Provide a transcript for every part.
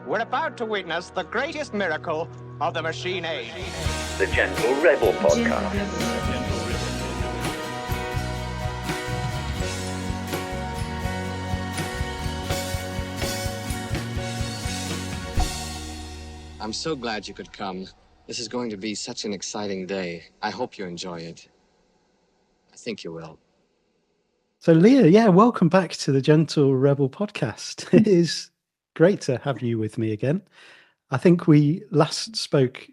We're about to witness the greatest miracle of the machine age. The Gentle Rebel Podcast. I'm so glad you could come. This is going to be such an exciting day. I hope you enjoy it. I think you will. So, Leah, yeah, welcome back to the Gentle Rebel Podcast. It is great to have you with me again. I think we last spoke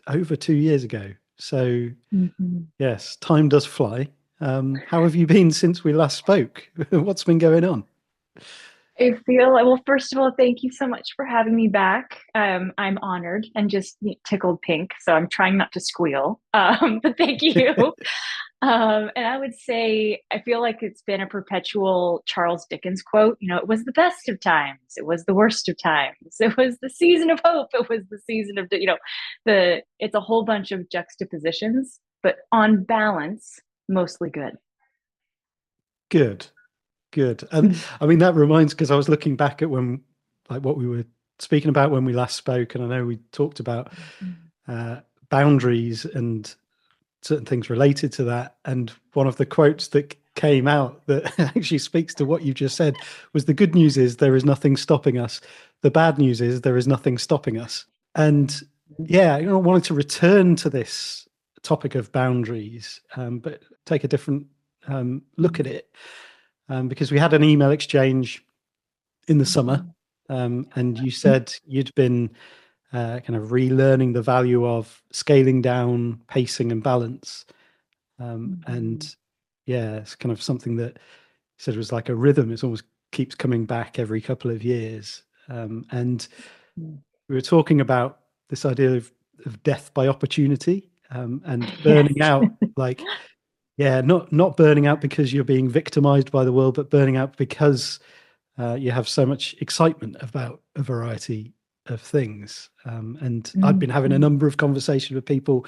over 2 years ago. So, yes, time does fly. How have you been since we last spoke? What's been going on? I feel, well, first of all, thank you so much for having me back. I'm honored and just tickled pink, so I'm trying not to squeal, but thank you. And I would say, I feel like it's been a perpetual Charles Dickens quote, it was the best of times, it was the worst of times, it was the season of hope, it was the season of, it's a whole bunch of juxtapositions, but on balance, mostly good. Good. And I mean, that reminds, because I was looking back at what we were speaking about when we last spoke, and I know we talked about boundaries and certain things related to that. And one of the quotes that came out that actually speaks to what you just said was, the good news is there is nothing stopping us. The bad news is there is nothing stopping us. And yeah, I wanted to return to this topic of boundaries, but take a different look at it. Because we had an email exchange in the summer, and you said you'd been kind of relearning the value of scaling down, pacing, and balance. And yeah, it's kind of something that you said was like a rhythm. It almost keeps coming back every couple of years. And we were talking about this idea of death by opportunity, and burning out, like. Yeah, not burning out because you're being victimized by the world, but burning out because you have so much excitement about a variety of things. And I'd been having a number of conversations with people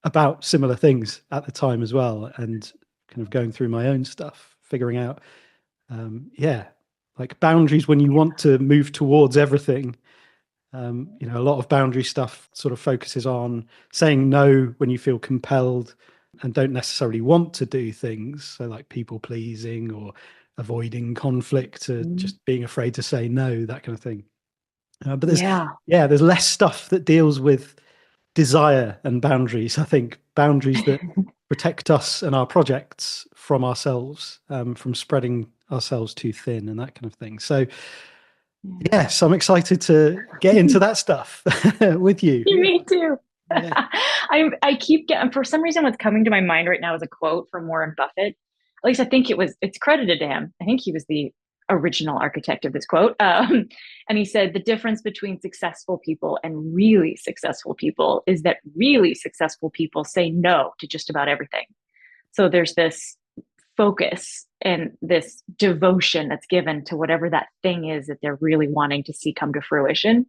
about similar things at the time as well, and kind of going through my own stuff, figuring out, like boundaries when you want to move towards everything. A lot of boundary stuff sort of focuses on saying no when you feel compelled and don't necessarily want to do things, so like people pleasing or avoiding conflict, or just being afraid to say no, that kind of thing. But there's less stuff that deals with desire and boundaries. I think boundaries that protect us and our projects from ourselves, from spreading ourselves too thin and that kind of thing. So yes, I'm excited to get into that stuff with you. Me too. Yeah. I keep getting, for some reason, what's coming to my mind right now is a quote from Warren Buffett. At least I think it's credited to him. I think he was the original architect of this quote. And he said, the difference between successful people and really successful people is that really successful people say no to just about everything. So there's this focus and this devotion that's given to whatever that thing is that they're really wanting to see come to fruition.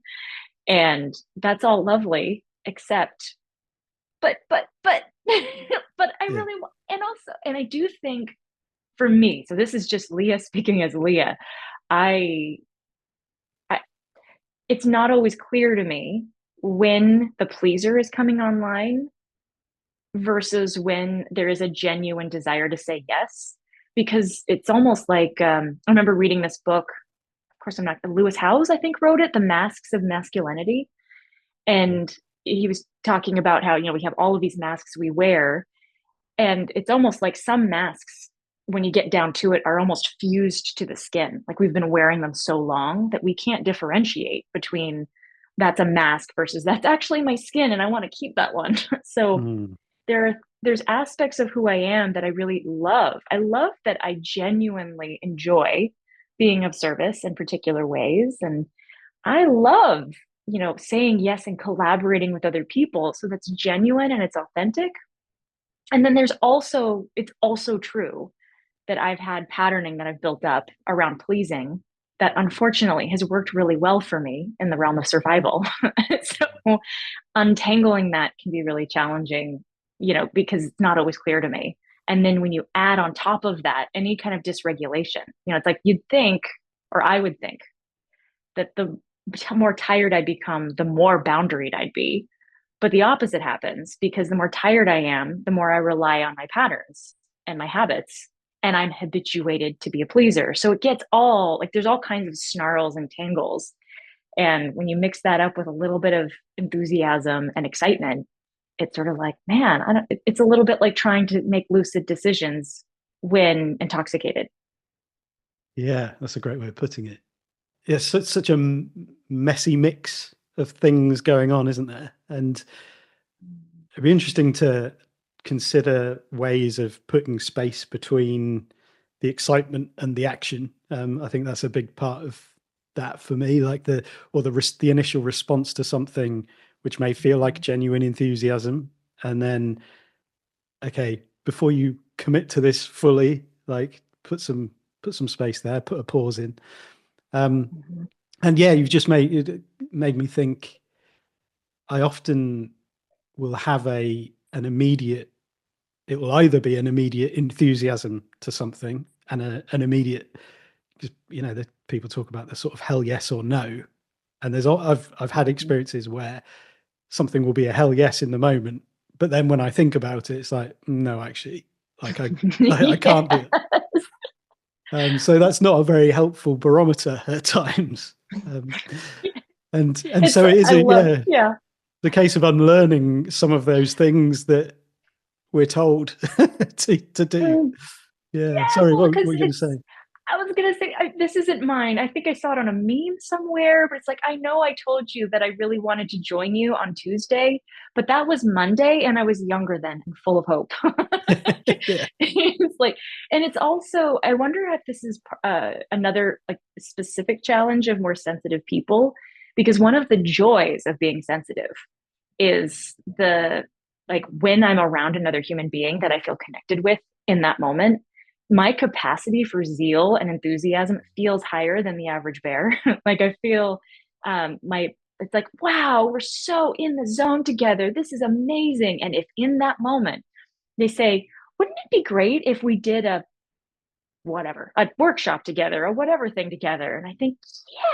And that's all lovely. Except, but I really want, and I do think for me, so this is just Leah speaking as Leah, it's not always clear to me when the pleaser is coming online versus when there is a genuine desire to say yes, because it's almost like, I remember reading this book, of course, Lewis Howes, I think, wrote it, The Masks of Masculinity. And he was talking about how, we have all of these masks we wear, and it's almost like some masks, when you get down to it, are almost fused to the skin. Like we've been wearing them so long that we can't differentiate between that's a mask versus that's actually my skin and I want to keep that one. So there's aspects of who I am that I really love. I love that I genuinely enjoy being of service in particular ways. And I love saying yes and collaborating with other people. So that's genuine and it's authentic. And then it's also true that I've had patterning that I've built up around pleasing that unfortunately has worked really well for me in the realm of survival. So untangling that can be really challenging, because it's not always clear to me. And then when you add on top of that, any kind of dysregulation, it's like you'd think, or I would think, that the more tired I become, the more boundaried I'd be. But the opposite happens, because the more tired I am, the more I rely on my patterns and my habits. And I'm habituated to be a pleaser. So it gets all like there's all kinds of snarls and tangles. And when you mix that up with a little bit of enthusiasm and excitement, it's sort of like, man, it's a little bit like trying to make lucid decisions when intoxicated. Yeah, that's a great way of putting it. Yes, it's such a messy mix of things going on, isn't there? And it'd be interesting to consider ways of putting space between the excitement and the action. I think that's a big part of that for me, like the initial response to something which may feel like genuine enthusiasm, and then okay, before you commit to this fully, like put some space there, put a pause in. And yeah, you've just made me think. I often will have an immediate. It will either be an immediate enthusiasm to something and an immediate, just that people talk about the sort of hell yes or no. And I've had experiences where something will be a hell yes in the moment, but then when I think about it, it's like, no, actually, like I can't do it. So that's not a very helpful barometer at times. And so it is, Yeah. the case of unlearning some of those things that we're told to do. Yeah. Sorry, Well, what because were you going to say? I was gonna say this isn't mine. I think I saw it on a meme somewhere, but it's like, I know I told you that I really wanted to join you on Tuesday, but that was Monday, and I was younger then and full of hope. Yeah. It's like, and it's also, I wonder if this is another like specific challenge of more sensitive people, because one of the joys of being sensitive is the like when I'm around another human being that I feel connected with in that moment, my capacity for zeal and enthusiasm feels higher than the average bear. Like I feel my it's like, wow, we're so in the zone together. This is amazing. And if in that moment they say, wouldn't it be great if we did a whatever, a workshop together, or whatever thing together? And I think,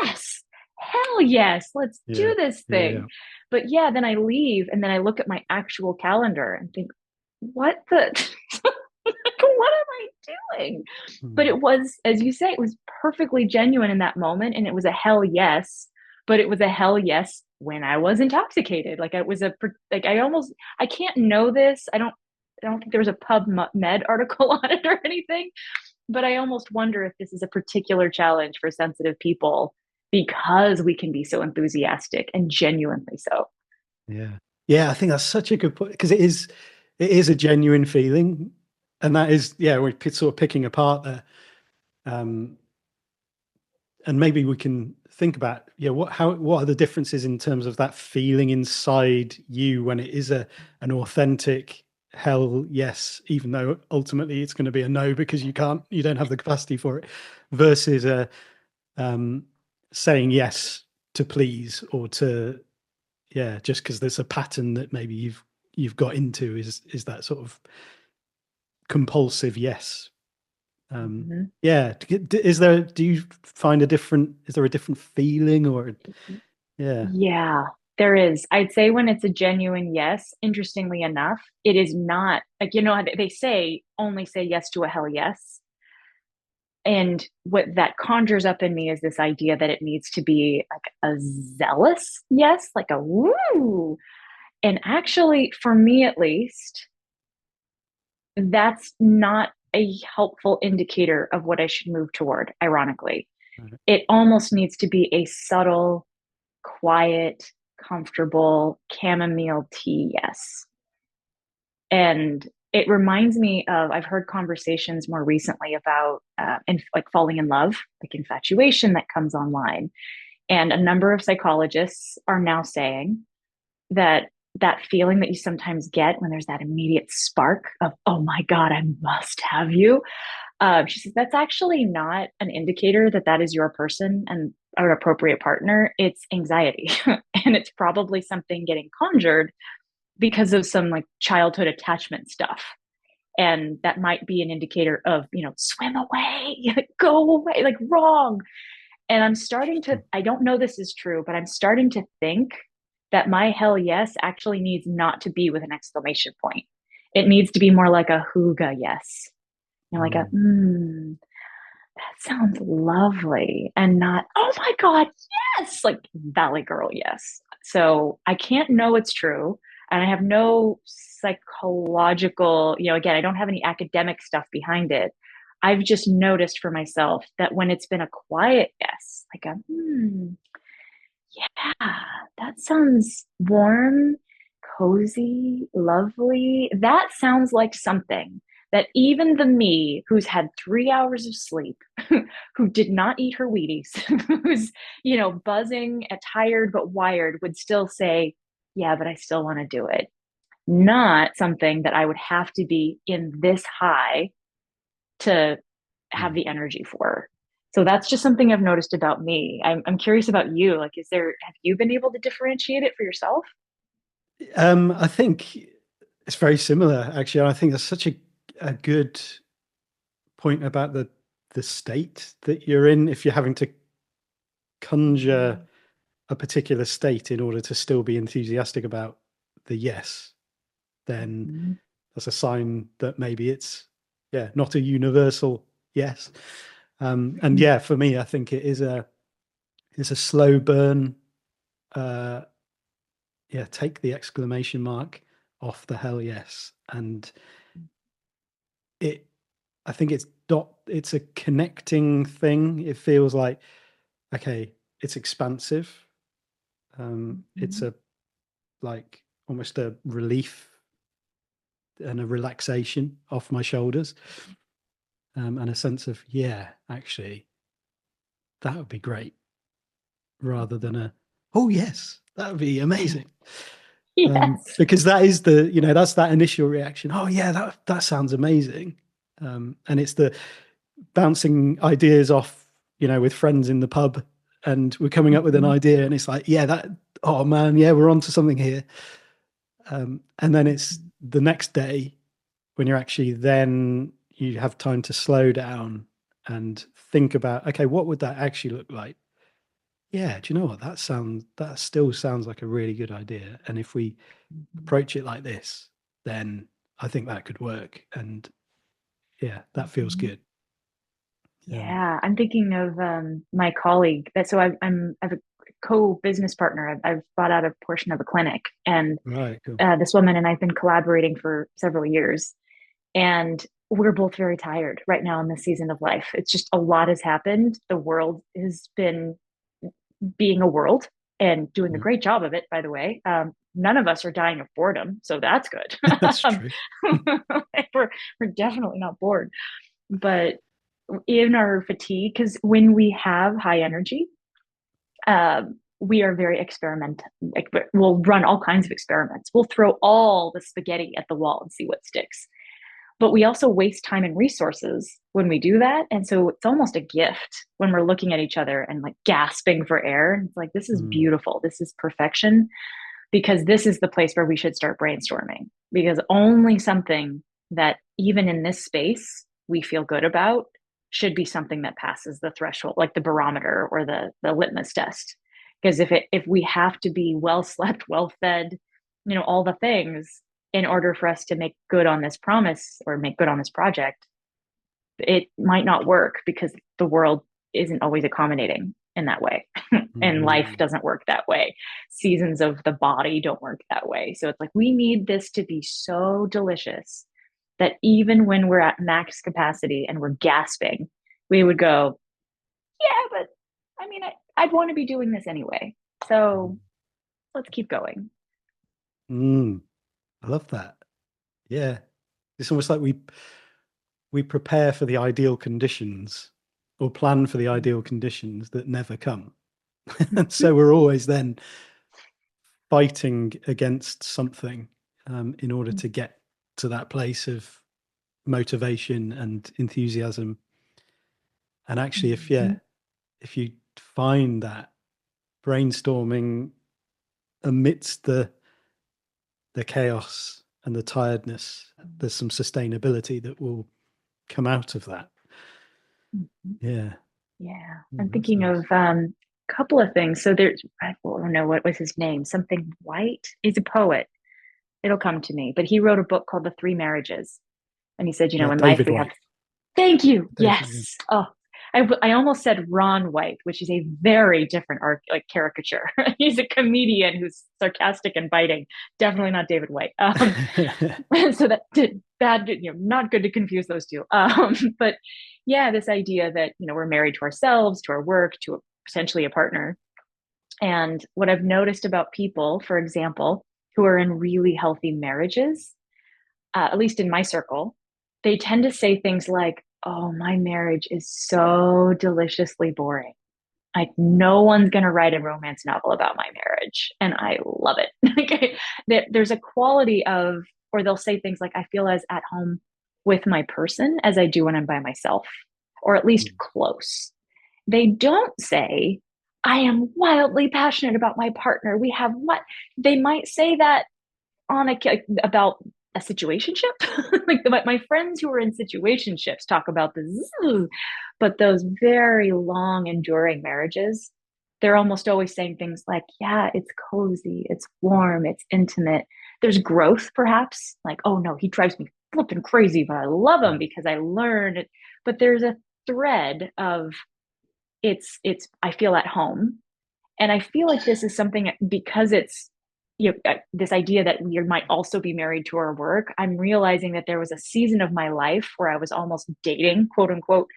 yes, hell yes, let's Yeah. do this Yeah. thing. But yeah, then I leave and then I look at my actual calendar and think, what the what am I doing? But it was, as you say, it was perfectly genuine in that moment. And it was a hell yes, but it was a hell yes when I was intoxicated. Like it was like I can't know this. I don't think there was a PubMed article on it or anything, but I almost wonder if this is a particular challenge for sensitive people because we can be so enthusiastic and genuinely so. Yeah. Yeah. I think that's such a good point, because it is a genuine feeling. And that is, yeah, we're sort of picking apart there. And maybe we can think about, what are the differences in terms of that feeling inside you when it is an authentic hell yes, even though ultimately it's going to be a no because you don't have the capacity for it, versus saying yes to please, or to, just because there's a pattern that maybe you've got into, is that sort of compulsive yes. Yeah. Do you find is there a different feeling, or yeah. Yeah, there is. I'd say when it's a genuine yes, interestingly enough, it is not like, they say only say yes to a hell yes. And what that conjures up in me is this idea that it needs to be like a zealous yes, like a woo. And actually, for me at least, that's not a helpful indicator of what I should move toward, ironically. Right. It almost needs to be a subtle, quiet, comfortable chamomile tea yes. And it reminds me of, I've heard conversations more recently about like falling in love, like infatuation that comes online. And a number of psychologists are now saying that that feeling that you sometimes get when there's that immediate spark of, oh my God, I must have you. She says that's actually not an indicator that that is your person and an appropriate partner. It's anxiety. And it's probably something getting conjured because of some like childhood attachment stuff. And that might be an indicator of, swim away, go away, like wrong. And I'm starting to, I don't know this is true, but I'm starting to think that my hell yes actually needs not to be with an exclamation point. It needs to be more like a hooga yes. You know, like a, that sounds lovely. And not, oh my God, yes, like Valley Girl, yes. So I can't know it's true. And I have no psychological, again, I don't have any academic stuff behind it. I've just noticed for myself that when it's been a quiet yes, like a, yeah, that sounds warm, cozy, lovely. That sounds like something that even the me who's had 3 hours of sleep, who did not eat her Wheaties, who's, buzzing, tired, but wired, would still say, yeah, but I still want to do it. Not something that I would have to be in this high to have the energy for. So that's just something I've noticed about me. I'm curious about you. Like, have you been able to differentiate it for yourself? I think it's very similar, actually. I think that's such a good point about the state that you're in. If you're having to conjure a particular state in order to still be enthusiastic about the yes, then that's a sign that maybe it's not a universal yes. And yeah, for me, I think it's a slow burn. Take the exclamation mark off the hell yes. And I think it's a connecting thing. It feels like, okay, it's expansive. It's a like almost a relief and a relaxation off my shoulders, and a sense of, actually, that would be great, rather than oh yes, that would be amazing. Yes. Because that is that's that initial reaction. Oh yeah, that sounds amazing. And it's the bouncing ideas off, with friends in the pub, and we're coming up with an idea, and it's like, oh man, we're onto something here. And then it's the next day when you're actually, then you have time to slow down and think about, okay, what would that actually look like? Yeah, do you know what? That still sounds like a really good idea. And if we approach it like this, then I think that could work. And that feels good. Yeah, I'm thinking of my colleague. So I've a co-business partner. I've bought out a portion of a clinic, and Right, cool. this woman and I've been collaborating for several years, and we're both very tired right now in this season of life. It's just a lot has happened. The world has been being a world and doing a great job of it, by the way. None of us are dying of boredom, so that's good. That's true. we're definitely not bored, but in our fatigue, because when we have high energy, we are very experimental. Like, we'll run all kinds of experiments. We'll throw all the spaghetti at the wall and see what sticks. But we also waste time and resources when we do that. And so it's almost a gift when we're looking at each other and like gasping for air. It's like, this is beautiful. This is perfection, because this is the place where we should start brainstorming, because only something that even in this space we feel good about should be something that passes the threshold, like the barometer or the litmus test. Because if we have to be well slept, well fed, all the things in order for us to make good on this promise or make good on this project, it might not work, because the world isn't always accommodating in that way. And life doesn't work that way. Seasons of the body don't work that way. So it's like, we need this to be so delicious that even when we're at max capacity and we're gasping, we would go, yeah, but I mean, I'd want to be doing this anyway. So let's keep going. I love that. Yeah. It's almost like we prepare for the ideal conditions, or plan for the ideal conditions that never come. And so we're always then fighting against something, in order to get to that place of motivation and enthusiasm. And actually, if you find that brainstorming amidst the chaos and the tiredness, there's some sustainability that will come out of that. Yeah. Yeah. I'm That's thinking nice. of a couple of things. So there's, I don't know, what was his name? Something White. He's a poet. It'll come to me. But he wrote a book called The Three Marriages. And he said, Yeah, in life David we have, White. thank you. David, yeah. Yes. Oh, I almost said Ron White, which is a very different art, like caricature. He's a comedian who's sarcastic and biting. Definitely not David White. So that did bad, not good to confuse those two. But yeah, this idea that, we're married to ourselves, to our work, to potentially a partner. And what I've noticed about people, for example, who are in really healthy marriages, at least in my circle, they tend to say things like, "Oh, my marriage is so deliciously boring. Like, no one's going to write a romance novel about my marriage. And I love it." There's a quality of, or they'll say things like, "I feel as at home with my person as I do when I'm by myself, or at least close." They don't say, "I am wildly passionate about my partner. We have what?" They might say that on about a situationship. Like my friends who are in situationships talk about this, but those very long enduring marriages, they're almost always saying things like, "Yeah, it's cozy, it's warm, it's intimate." There's growth, perhaps, like, "Oh no, he drives me flipping crazy, but I love him because I learned it." But there's a thread of, it's I feel at home. And I feel like this is something, because it's, this idea that we might also be married to our work. I'm realizing that there was a season of my life where I was almost dating, quote unquote,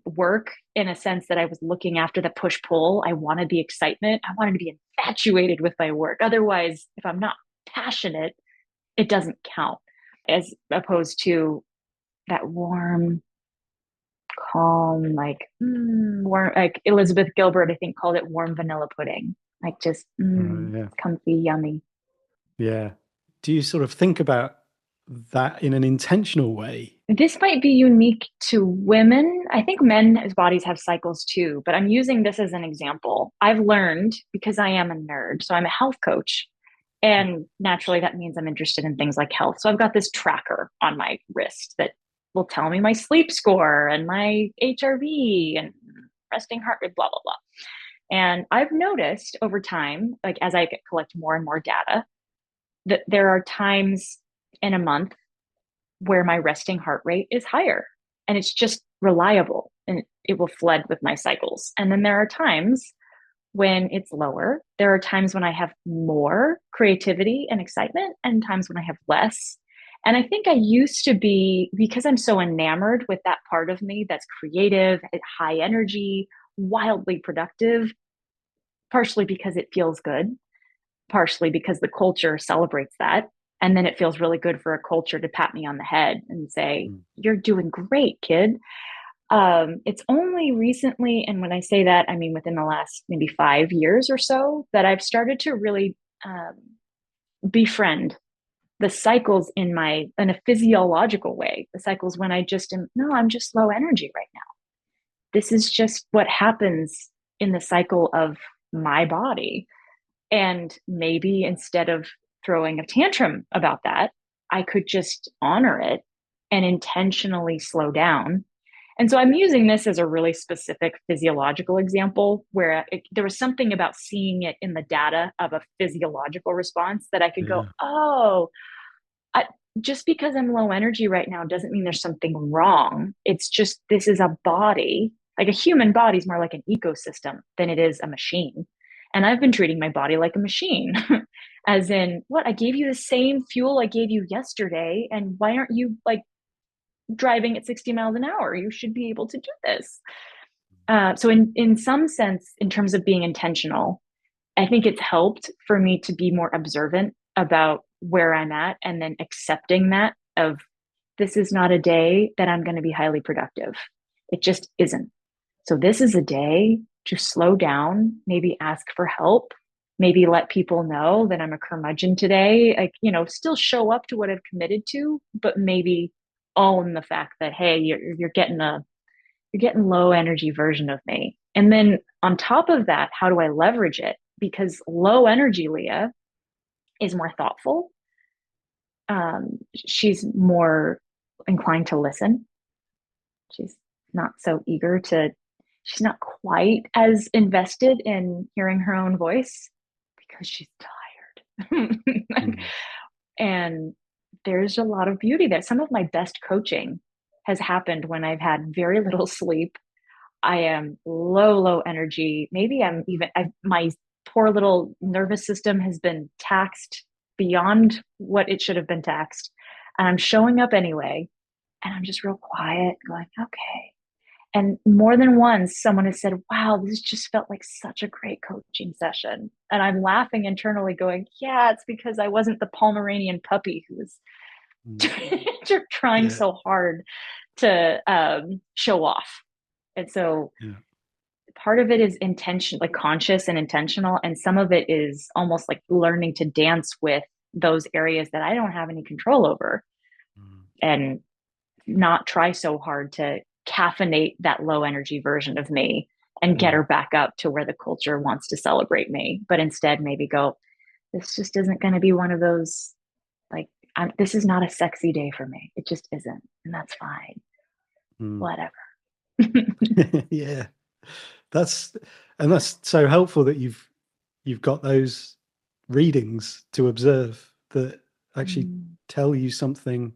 work, in a sense that I was looking after the push pull. I wanted the excitement. I wanted to be infatuated with my work. Otherwise, if I'm not passionate, it doesn't count, as opposed to that warm, calm, like, warm, like Elizabeth Gilbert, I think, called it warm vanilla pudding. Like, just Yeah. comfy, yummy. Yeah. Do you sort of think about that in an intentional way? This might be unique to women. I think men's bodies have cycles too, but I'm using this as an example. I've learned, because I am a nerd, so I'm a health coach. And naturally, that means I'm interested in things like health. So I've got this tracker on my wrist that will tell me my sleep score and my HRV and resting heart rate, blah, blah, blah. And I've noticed over time, like as I collect more and more data, that there are times in a month where my resting heart rate is higher, and it's just reliable and it will flood with my cycles. And then there are times when it's lower. There are times when I have more creativity and excitement, and times when I have less. And I think I used to be, because I'm so enamored with that part of me that's creative, high energy, wildly productive, partially because it feels good, partially because the culture celebrates that. And then it feels really good for a culture to pat me on the head and say, "You're doing great, kid." It's only recently, and when I say that, I mean within the last maybe 5 years or so, that I've started to really befriend the cycles in a physiological way. The cycles when I just am, no, I'm just low energy right now. This is just what happens in the cycle of my body. And maybe instead of throwing a tantrum about that, I could just honor it and intentionally slow down. And so I'm using this as a really specific physiological example where there was something about seeing it in the data of a physiological response that I could go, Yeah. "Oh, just because I'm low energy right now doesn't mean there's something wrong. It's just, this is a body. Like, a human body is more like an ecosystem than it is a machine. And I've been treating my body like a machine." As in, what? I gave you the same fuel I gave you yesterday. And why aren't you like driving at 60 miles an hour? You should be able to do this. So in some sense, in terms of being intentional, I think it's helped for me to be more observant about where I'm at, and then accepting that of, this is not a day that I'm going to be highly productive. It just isn't. So this is a day to slow down, maybe ask for help, maybe let people know that I'm a curmudgeon today, like, still show up to what I've committed to, but maybe own the fact that, hey, you're getting low energy version of me. And then on top of that, how do I leverage it? Because low energy Leah is more thoughtful. She's more inclined to listen. She's not so eager to she's not quite as invested in hearing her own voice because she's tired. And there's a lot of beauty there. Some of my best coaching has happened when I've had very little sleep. I am low energy. Maybe my poor little nervous system has been taxed beyond what it should have been taxed. And I'm showing up anyway. And I'm just real quiet, going, okay. And more than once, someone has said, wow, this just felt like such a great coaching session. And I'm laughing internally, going, yeah, it's because I wasn't the Pomeranian puppy who was trying so hard to show off. And so part of it is intention, like conscious and intentional. And some of it is almost like learning to dance with those areas that I don't have any control over, and not try so hard to caffeinate that low energy version of me and get her back up to where the culture wants to celebrate me. But instead maybe go, this just isn't going to be one of those, like, this is not a sexy day for me. It just isn't. And that's fine. Whatever. Yeah. That's so helpful that you've got those readings to observe that actually tell you something.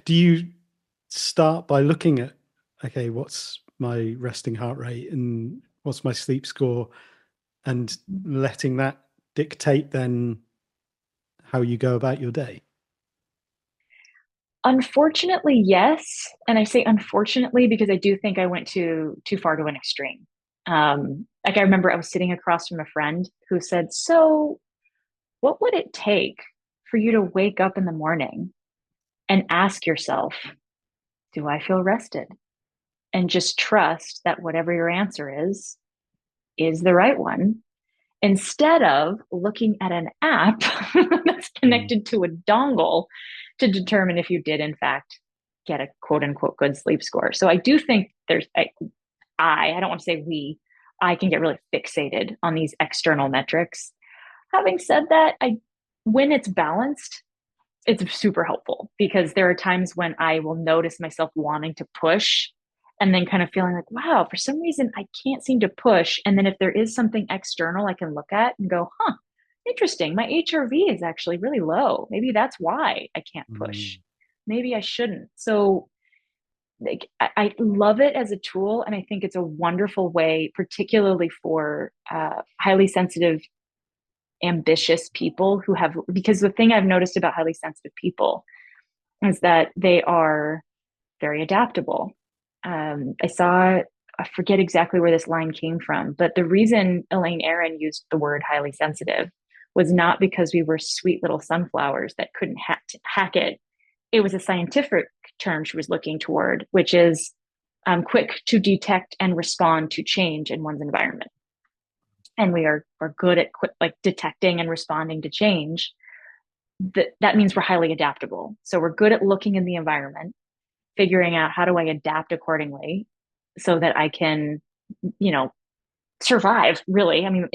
Do you start by looking at, okay, what's my resting heart rate and what's my sleep score, and letting that dictate then how you go about your day? Unfortunately, yes. And I say unfortunately because I do think I went too far to an extreme. Like I remember I was sitting across from a friend who said, so what would it take for you to wake up in the morning and ask yourself, do I feel rested? And just trust that whatever your answer is the right one, instead of looking at an app that's connected to a dongle to determine if you did in fact get a quote unquote good sleep score. So I do think I don't want to say I can get really fixated on these external metrics. Having said that, when it's balanced, it's super helpful, because there are times when I will notice myself wanting to push and then kind of feeling like, wow, for some reason I can't seem to push. And then if there is something external I can look at and go, interesting, my HRV is actually really low. Maybe that's why I can't push. Maybe I shouldn't. So like, I love it as a tool. And I think it's a wonderful way, particularly for highly sensitive, ambitious people because the thing I've noticed about highly sensitive people is that they are very adaptable. I forget exactly where this line came from, but the reason Elaine Aron used the word highly sensitive was not because we were sweet little sunflowers that couldn't hack it. It was a scientific term she was looking toward, which is quick to detect and respond to change in one's environment. And we're good at detecting and responding to change. That means we're highly adaptable. So we're good at looking in the environment, figuring out how do I adapt accordingly so that I can, survive, really. I mean,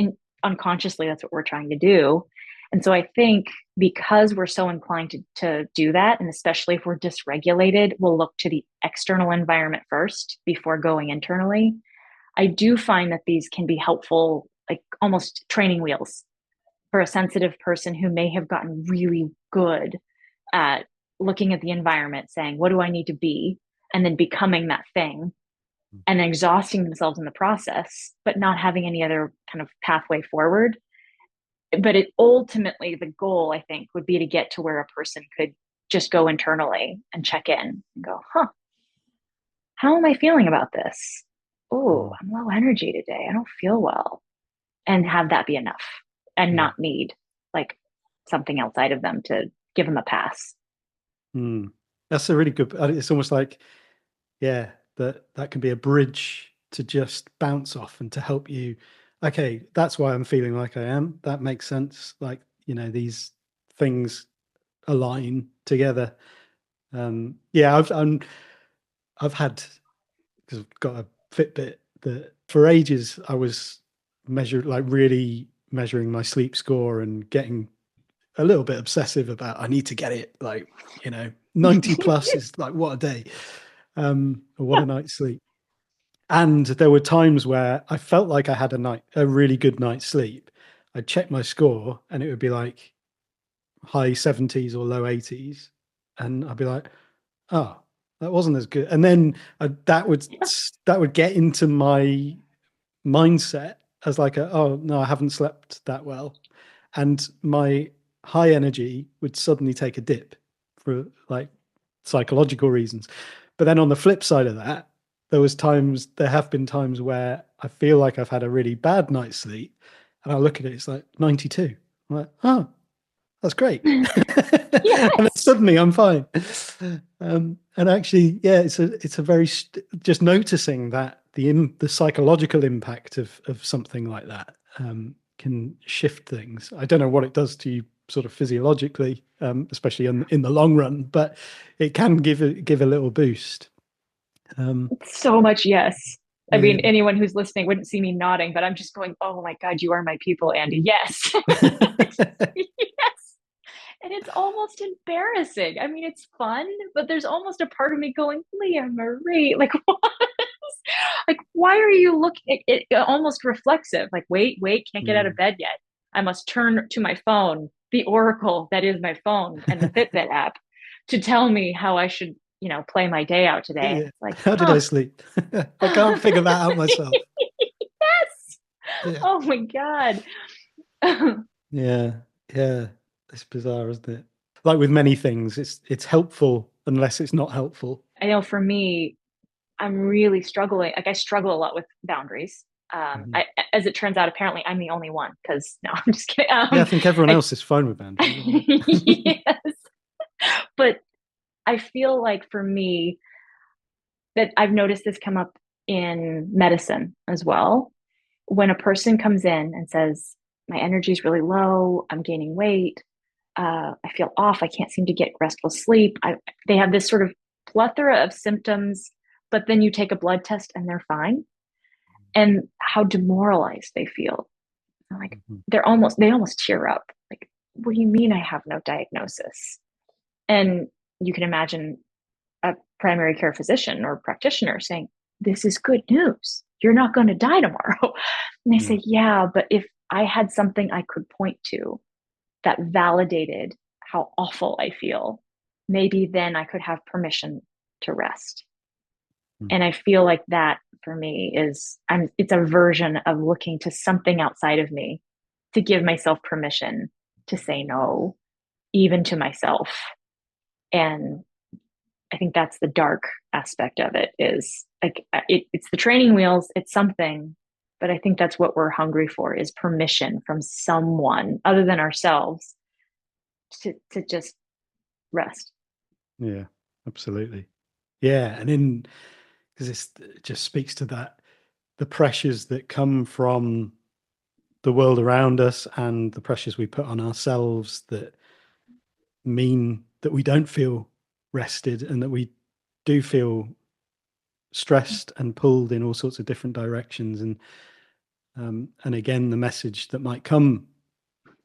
unconsciously, that's what we're trying to do. And so I think because we're so inclined to do that, and especially if we're dysregulated, we'll look to the external environment first before going internally. I do find that these can be helpful, like almost training wheels for a sensitive person who may have gotten really good at looking at the environment, saying, what do I need to be? And then becoming that thing and exhausting themselves in the process, but not having any other kind of pathway forward. But ultimately, the goal, I think, would be to get to where a person could just go internally and check in and go, how am I feeling about this? Oh, I'm low energy today. I don't feel well. And have that be enough and not need like something outside of them to give them a pass. That's a really good, it's almost like, that can be a bridge to just bounce off and to help you. Okay, that's why I'm feeling like I am. That makes sense. Like, these things align together. I've had, because I've got a Fitbit that for ages I was really measuring my sleep score and getting a little bit obsessive about, I need to get it 90 plus is like, what a day, or what a night's sleep. And there were times where I felt like I had a really good night's sleep. I'd check my score and it would be like high 70s or low 80s. And I'd be like, oh, that wasn't as good. And then that would get into my mindset as like oh no, I haven't slept that well. And my high energy would suddenly take a dip for like psychological reasons. But then on the flip side of that, there have been times where I feel like I've had a really bad night's sleep and I look at it, it's like 92. I'm like, oh, that's great. Yes. And then suddenly I'm fine. And actually, yeah, it's a very just noticing that the psychological impact of something like that can shift things. I don't know what it does to you sort of physiologically, especially in the long run, but it can give a little boost. So much yes. I mean, Yeah. anyone who's listening wouldn't see me nodding, but I'm just going, oh my God, you are my people, Andy. Yes. Yes. And it's almost embarrassing. I mean, it's fun, but there's almost a part of me going, Leah Marie, like, what? Like, why are you looking? It almost reflexive. Like, wait, can't get out of bed yet. I must turn to my phone, the oracle that is my phone and the Fitbit app, to tell me how I should, play my day out today. Yeah. It's like, How did I sleep? I can't figure that out myself. Yes. Yeah. Oh my God. Yeah. Yeah. It's bizarre, isn't it? Like with many things, it's helpful unless it's not helpful. I know for me, I'm really struggling. Like I struggle a lot with boundaries. Mhm. As it turns out, apparently I'm the only one because no, I'm just kidding. Yeah, I think everyone else is fine with boundaries, isn't it? Yes, but I feel like for me that I've noticed this come up in medicine as well. When a person comes in and says, my energy is really low, I'm gaining weight, I feel off, I can't seem to get restful sleep. They have this sort of plethora of symptoms, but then you take a blood test and they're fine. And how demoralized they feel. Like Mhm. they almost tear up. Like, what do you mean I have no diagnosis? And you can imagine a primary care physician or practitioner saying, this is good news. You're not going to die tomorrow. And they say, yeah, but if I had something I could point to that validated how awful I feel, maybe then I could have permission to rest. Mm. And I feel like that for me it's a version of looking to something outside of me to give myself permission to say no, even to myself. And I think that's the dark aspect of it is like it's the training wheels, it's something, but I think that's what we're hungry for is permission from someone other than ourselves to just rest. Yeah, absolutely. Yeah, and because it just speaks to that the pressures that come from the world around us and the pressures we put on ourselves that mean that we don't feel rested and that we do feel stressed and pulled in all sorts of different directions. And again, the message that might come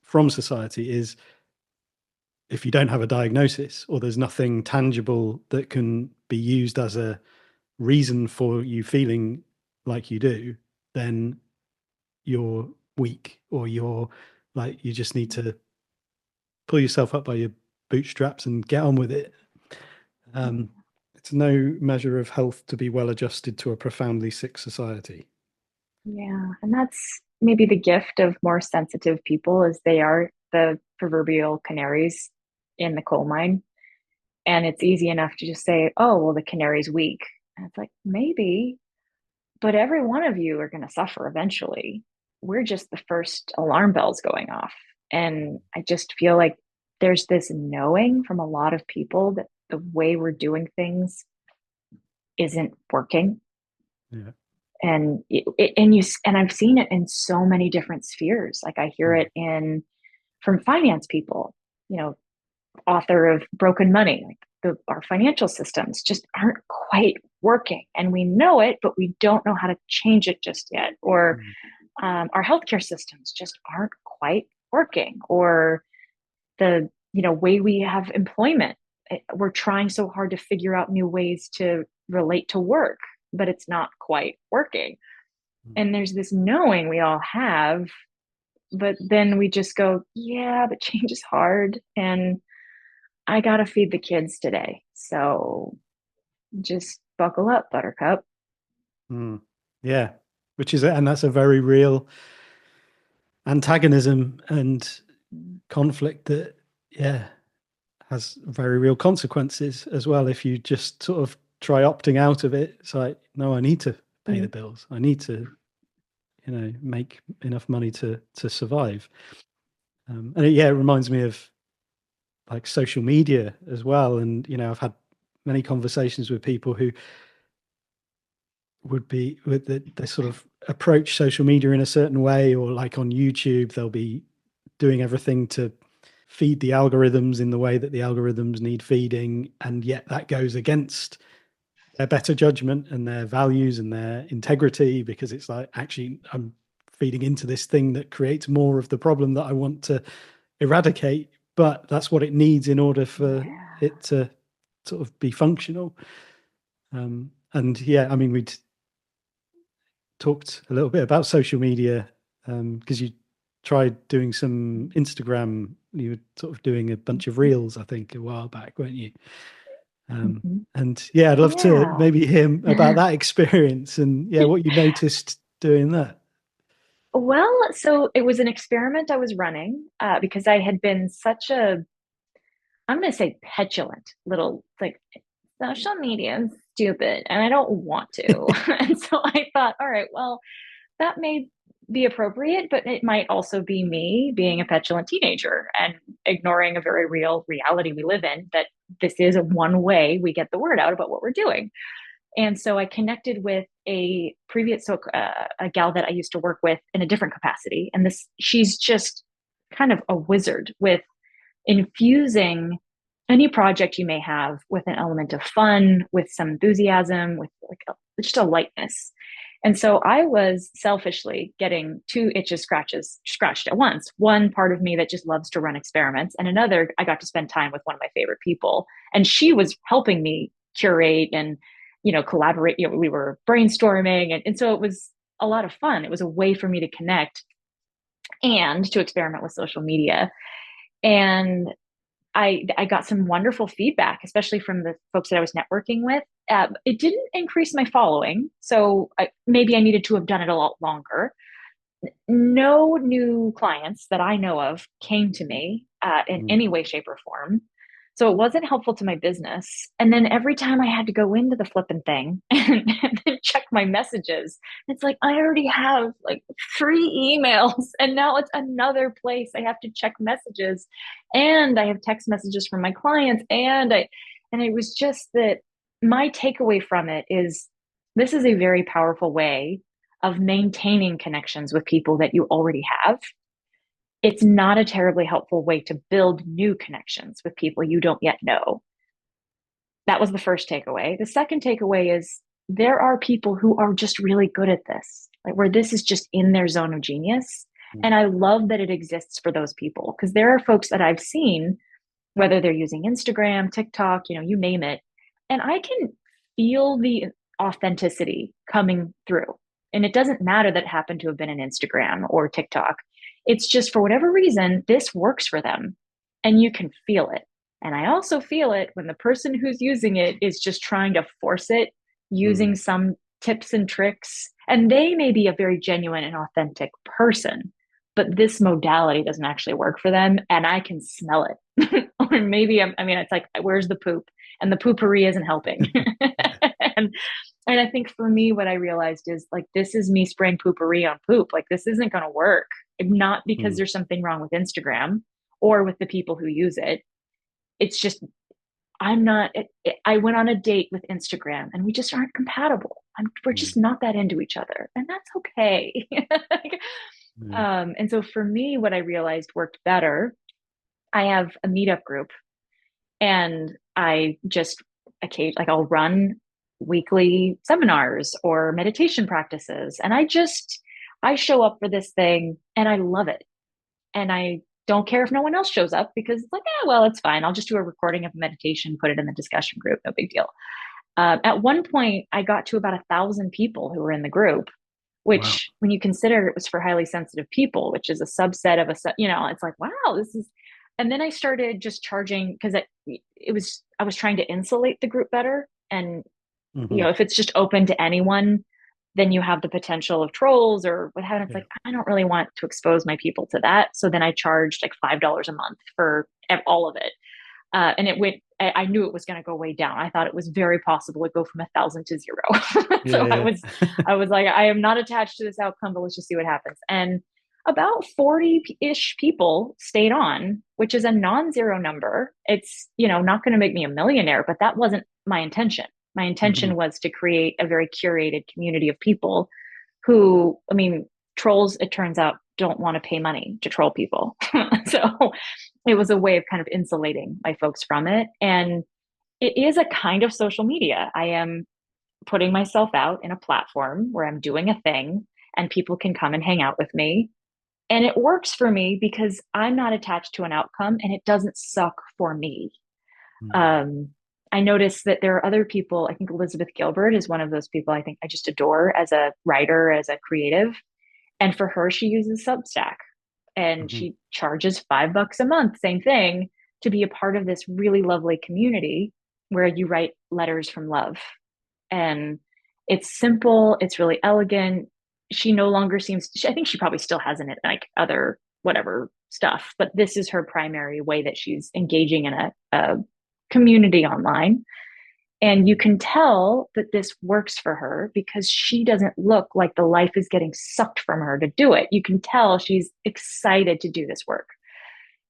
from society is if you don't have a diagnosis or there's nothing tangible that can be used as a reason for you feeling like you do, then you're weak or you're like you just need to pull yourself up by your bootstraps and get on with it. It's no measure of health to be well adjusted to a profoundly sick society. Yeah, and that's maybe the gift of more sensitive people is they are the proverbial canaries in the coal mine. And it's easy enough to just say, oh, well, the canary's weak. And it's like, maybe, but every one of you are going to suffer eventually. We're just the first alarm bells going off. And I just feel like there's this knowing from a lot of people that the way we're doing things isn't working. Yeah. And I've seen it in so many different spheres. Like I hear it from finance people, author of Broken Money, like our financial systems just aren't quite working. And we know it, but we don't know how to change it just yet. Or our healthcare systems just aren't quite working. Or the way we have employment. We're trying so hard to figure out new ways to relate to work. but it's not quite working. And there's this knowing we all have, but then we just go, yeah, but change is hard. And I got to feed the kids today. So just buckle up, buttercup. Yeah, and that's a very real antagonism and conflict that, yeah, has very real consequences as well. If you just sort of try opting out of it, it's like, no, I need to pay the bills. I need to, make enough money to survive. And it reminds me of like social media as well. And, I've had many conversations with people who they sort of approach social media in a certain way, or like on YouTube, they'll be doing everything to feed the algorithms in the way that the algorithms need feeding. And yet that goes against their better judgment and their values and their integrity, because it's like, actually, I'm feeding into this thing that creates more of the problem that I want to eradicate, but that's what it needs in order for it to sort of be functional. We'd talked a little bit about social media because you tried doing some Instagram. You were sort of doing a bunch of reels, I think, a while back, weren't you? And I'd love to maybe hear about that experience and what you noticed doing that. Well, so it was an experiment I was running because I had been such a, I'm going to say petulant little, like, social media is stupid and I don't want to. And so I thought, all right, well, that may be appropriate, but it might also be me being a petulant teenager and ignoring a very real reality we live in, that this is one way we get the word out about what we're doing. And so I connected with a previous, a gal that I used to work with in a different capacity. And she's just kind of a wizard with infusing any project you may have with an element of fun, with some enthusiasm, with just a lightness. And so I was selfishly getting two itches scratched at once. One part of me that just loves to run experiments, and another, I got to spend time with one of my favorite people. And she was helping me curate and, collaborate. We were brainstorming. And so it was a lot of fun. It was a way for me to connect and to experiment with social media. And I got some wonderful feedback, especially from the folks that I was networking with. It didn't increase my following, so maybe I needed to have done it a lot longer. No new clients that I know of came to me in any way, shape, or form. So it wasn't helpful to my business. And then every time I had to go into the flipping thing and then check my messages, it's like, I already have like 3 emails and now it's another place I have to check messages, and I have text messages from my clients. And it was just that my takeaway from it is this is a very powerful way of maintaining connections with people that you already have. It's not a terribly helpful way to build new connections with people you don't yet know. That was the first takeaway. The second takeaway is there are people who are just really good at this, like where this is just in their zone of genius. And I love that it exists for those people, because there are folks that I've seen, whether they're using Instagram, TikTok, you name it, and I can feel the authenticity coming through. And it doesn't matter that it happened to have been an Instagram or TikTok. It's just, for whatever reason, this works for them and you can feel it. And I also feel it when the person who's using it is just trying to force it using some tips and tricks. And they may be a very genuine and authentic person, but this modality doesn't actually work for them. And I can smell it. Or maybe, it's like, where's the poop? And the poopery isn't helping. And I think for me, what I realized is like, this is me spraying poopery on poop. Like, this isn't going to work. Not because there's something wrong with Instagram or with the people who use it. It's just, I went on a date with Instagram and we just aren't compatible. We're just not that into each other, and that's okay. And so for me, what I realized worked better, I have a meetup group, and I just I'll run weekly seminars or meditation practices. And I show up for this thing and I love it. And I don't care if no one else shows up, because it's like, well, it's fine. I'll just do a recording of a meditation, put it in the discussion group. No big deal. At one point, I got to about 1,000 people who were in the group, Wow. which, when you consider it was for highly sensitive people, which is a subset of it's like, wow, this is. And then I started just charging because I was trying to insulate the group better. And, Hmm. if it's just open to anyone, then you have the potential of trolls or what have you. It's Yeah. like, I don't really want to expose my people to that. So then I charged like $5 a month for all of it. And it went, I knew it was going to go way down. I thought it was very possible to go from 1,000 to 0. So Yeah. I was like, I am not attached to this outcome, but let's just see what happens. And about 40-ish people stayed on, which is a non-zero number. It's, not going to make me a millionaire, but that wasn't my intention. My Hmm. intention was to create a very curated community of people who, I mean, trolls, it turns out, don't want to pay money to troll people. So it was a way of kind of insulating my folks from it. And it is a kind of social media. I am putting myself out in a platform where I'm doing a thing and people can come and hang out with me. And it works for me because I'm not attached to an outcome and it doesn't suck for me. Um, I noticed that there are other people. I think Elizabeth Gilbert is one of those people I think I just adore as a writer, as a creative. And for her, she uses Substack and Hmm. she charges $5 a month, same thing, to be a part of this really lovely community where you write letters from love. And it's simple, it's really elegant. She no longer seems, I think she probably still has in it like other whatever stuff, but this is her primary way that she's engaging in a community online. And you can tell that this works for her because she doesn't look like the life is getting sucked from her to do it. You can tell she's excited to do this work.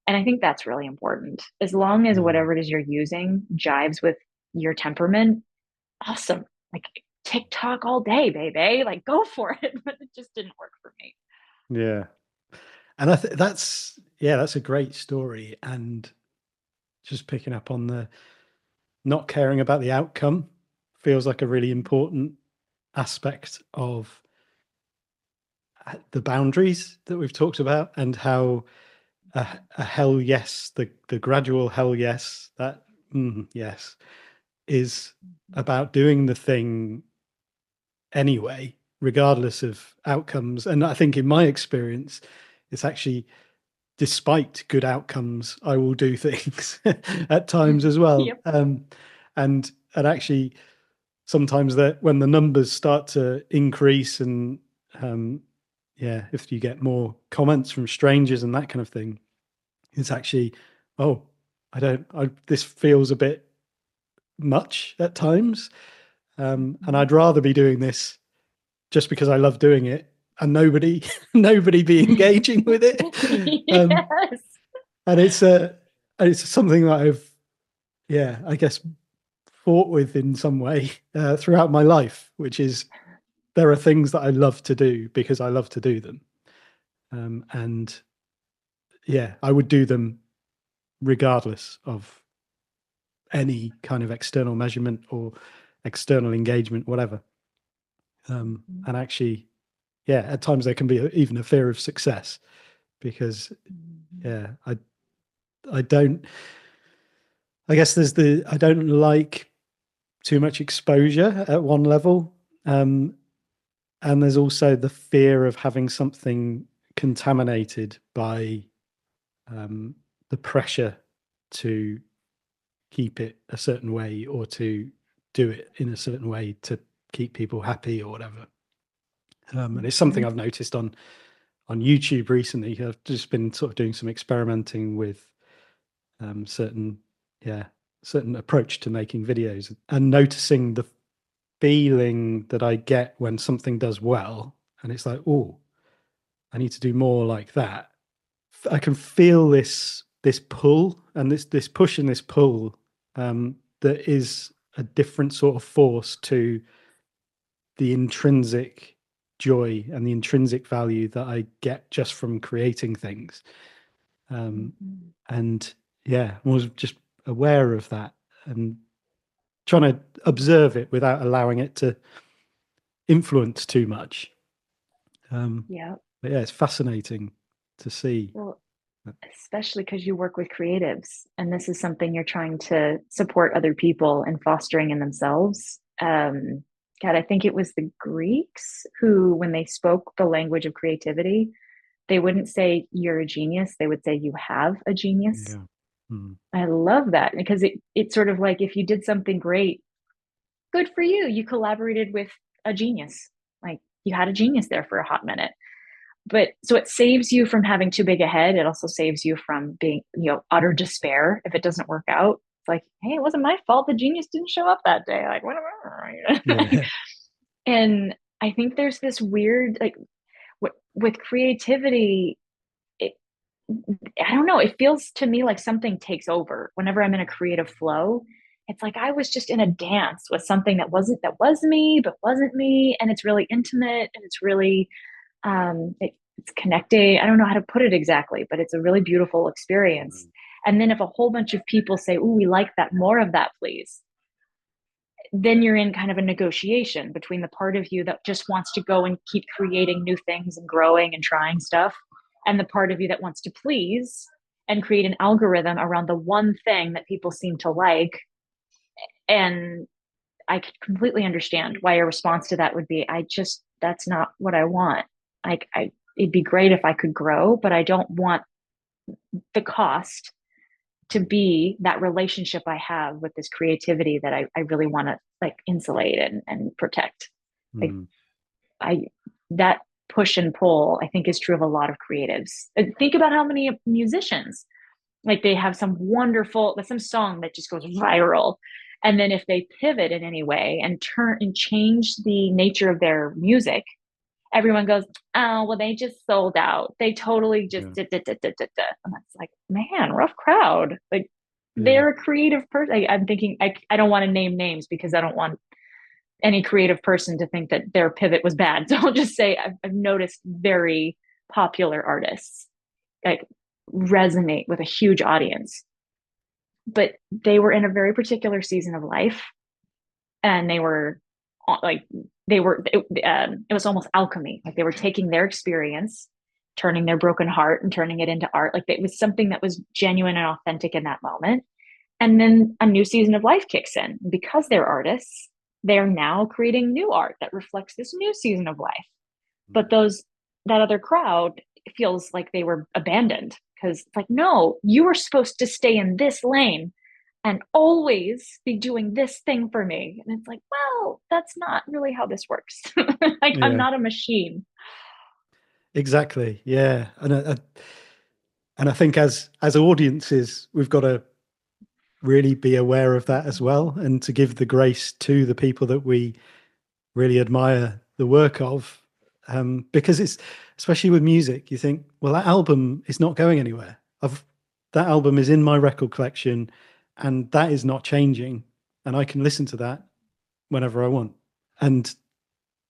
And I think that's really important. As long as Mm. whatever it is you're using jives with your temperament, awesome. Like TikTok all day, baby. Like go for it. But it just didn't work for me. Yeah. And that's a great story. And just picking up on the not caring about the outcome feels like a really important aspect of the boundaries that we've talked about, and how a hell yes, the gradual hell yes, that yes, is about doing the thing anyway, regardless of outcomes. And I think in my experience, it's actually, despite good outcomes, I will do things at times as well. Yep. And actually, sometimes that when the numbers start to increase, and yeah, if you get more comments from strangers and that kind of thing, it's actually, oh, this feels a bit much at times. And I'd rather be doing this just because I love doing it, and nobody be engaging with it. Yes. And it's something that I've, yeah, I guess, fought with in some way throughout my life, which is, there are things that I love to do because I love to do them. And yeah, I would do them regardless of any kind of external measurement or external engagement, whatever. And actually, yeah, at times there can be even a fear of success, because yeah, I don't, I guess I don't like too much exposure at one level. And there's also the fear of having something contaminated by the pressure to keep it a certain way, or to do it in a certain way to keep people happy or whatever. And it's something I've noticed on YouTube recently. I've just been sort of doing some experimenting with certain, yeah, certain approach to making videos, and noticing the feeling that I get when something does well, and it's like, oh, I need to do more like that. I can feel this pull, and this push and this pull, that is a different sort of force to the intrinsic joy and the intrinsic value that I get just from creating things. And yeah, I was just aware of that and trying to observe it without allowing it to influence too much. Yeah. But yeah, it's fascinating to see. Well, especially because you work with creatives and this is something you're trying to support other people and fostering in themselves. God, I think it was the Greeks who, when they spoke the language of creativity, they wouldn't say you're a genius, they would say you have a genius. Yeah. Mm. I love that because it's sort of like if you did something great, good for you. You collaborated with a genius. Like you had a genius there for a hot minute. But so it saves you from having too big a head. It also saves you from being, utter despair if it doesn't work out. It's like, hey, it wasn't my fault. The genius didn't show up that day. Like, whatever. Yeah. And I think there's this weird, like, with creativity, I don't know. It feels to me like something takes over whenever I'm in a creative flow. It's like I was just in a dance with something that was me, but wasn't me. And it's really intimate and it's really, it's connecting. I don't know how to put it exactly, but it's a really beautiful experience. And then if a whole bunch of people say, "Ooh, we like that, more of that, please," then you're in kind of a negotiation between the part of you that just wants to go and keep creating new things and growing and trying stuff, and the part of you that wants to please and create an algorithm around the one thing that people seem to like. And I could completely understand why a response to that would be, that's not what I want. It'd be great if I could grow, but I don't want the cost to be that relationship I have with this creativity that I really want to like insulate and protect. Like that push and pull, I think is true of a lot of creatives. Think about how many musicians, like they have some song that just goes viral. And then if they pivot in any way and change the nature of their music, everyone goes, "Oh, well, they just sold out. They totally just did. And that's like, man, rough crowd. Like they're a creative person. I'm thinking, I don't want to name names because I don't want any creative person to think that their pivot was bad. So I'll just say I've noticed very popular artists like resonate with a huge audience, but they were in a very particular season of life, and it was almost alchemy. Like they were taking their experience, turning their broken heart and turning it into art. Like it was something that was genuine and authentic in that moment. And then a new season of life kicks in. Because they're artists, they're now creating new art that reflects this new season of life. But that other crowd feels like they were abandoned because it's like, no, you were supposed to stay in this lane and always be doing this thing for me. And it's like, well, that's not really how this works. Like I'm not a machine. Exactly. Yeah. And I think as audiences, we've got to really be aware of that as well, and to give the grace to the people that we really admire the work of, because it's, especially with music, you think, well, that album is not going anywhere. That album is in my record collection and that is not changing, and I can listen to that whenever I want. And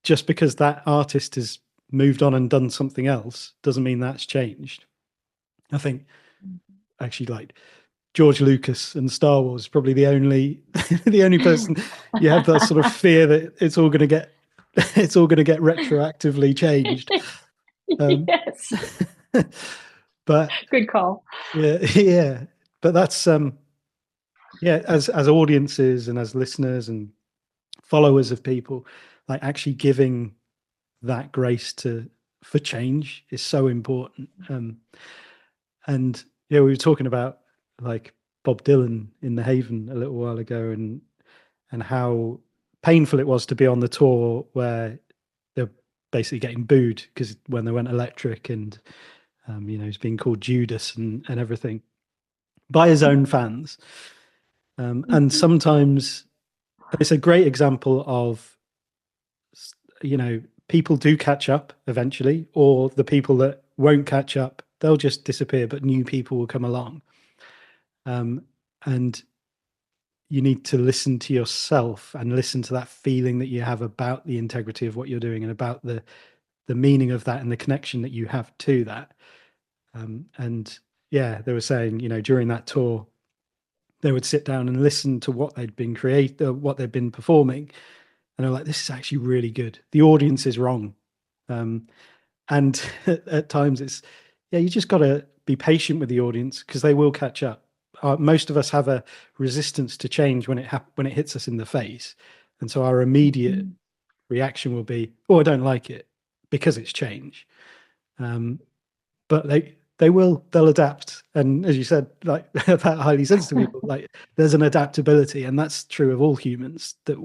just because that artist has moved on and done something else doesn't mean that's changed. I think actually, like, George Lucas and Star Wars is probably the only person you have that sort of fear that it's all going to get retroactively changed. Yes. But good call. Yeah. But that's as audiences and as listeners and followers of people, like actually giving that grace for change is so important. And we were talking about like Bob Dylan in The Haven a little while ago, and how painful it was to be on the tour where they're basically getting booed because when they went electric, and he's being called Judas and everything by his own fans. And sometimes it's a great example of, people do catch up eventually, or the people that won't catch up, they'll just disappear, but new people will come along. And you need to listen to yourself and listen to that feeling that you have about the integrity of what you're doing and about the meaning of that and the connection that you have to that. And they were saying, during that tour, they would sit down and listen to what they'd been what they'd been performing. And they're like, this is actually really good. The audience is wrong. And at times it's, you just got to be patient with the audience, because they will catch up. Most of us have a resistance to change when it hits us in the face, and so our immediate reaction will be, "Oh, I don't like it," because it's change. But they'll adapt, and as you said, like about highly sensitive people, like there's an adaptability, and that's true of all humans. That